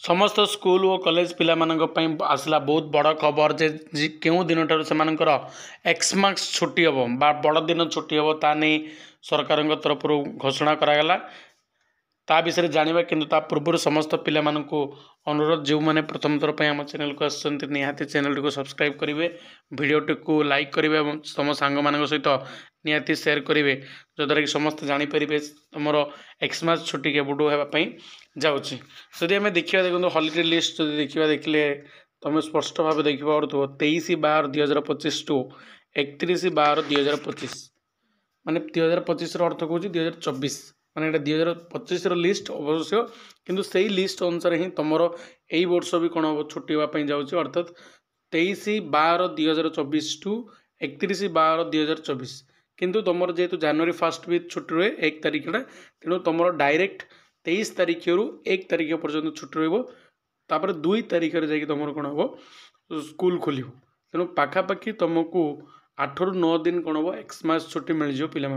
समस्त स्कूल और कॉलेज पिला आसला बहुत बड़ खबर जे क्यों दिन ठार से एक्समार्क्स छुट्टी हम बड़ दिन छुट्टी हम ता नहीं सरकार तरफ घोषणा करागला ता विषय जाना कि पूर्व समस्त पिला अनुरोध जो मैंने प्रथम थर पर आम चैनल को आते चैनल को सब्सक्राइब करेंगे भिडटी को लाइक करेंगे तुम सांग मान सहित निहाती सेयार करेंगे जद्वारा कि समस्त जानीपर तुम एक्समार्क्स छुट्टी केबुटू होगापी जाऊँगी जदि आम देखा देखो हॉलिडे लिस्ट जो देखा देखिले तुम स्पष्ट भाव देखिए 23/12/2025 टू 31/12/2025 माने 2025 अर्थ कौन 2024 माने 2025 लिस्ट अवश्य किंतु से लिस्ट अनुसार ही तुम यही वर्ष भी कौन हम छुट्टी होगापी जाऊँगी अर्थात 23/12/2024 टू 31/12/2024 किंतु तुम जेहेतु जनवरी 1 भी छुट्टी रुए 1 तारिख तेणु तुम डायरेक्ट 23 तारिख रु 1 तारिख पर्यटन छुट्टी रहा 2 तारिख तुम कौन हम स्कूल खोल तेणु पाखापाखि तुमको 8 ରୁ 9 दिन कौन हम एक्समार्क्स छुट्टी मिल जाए पिला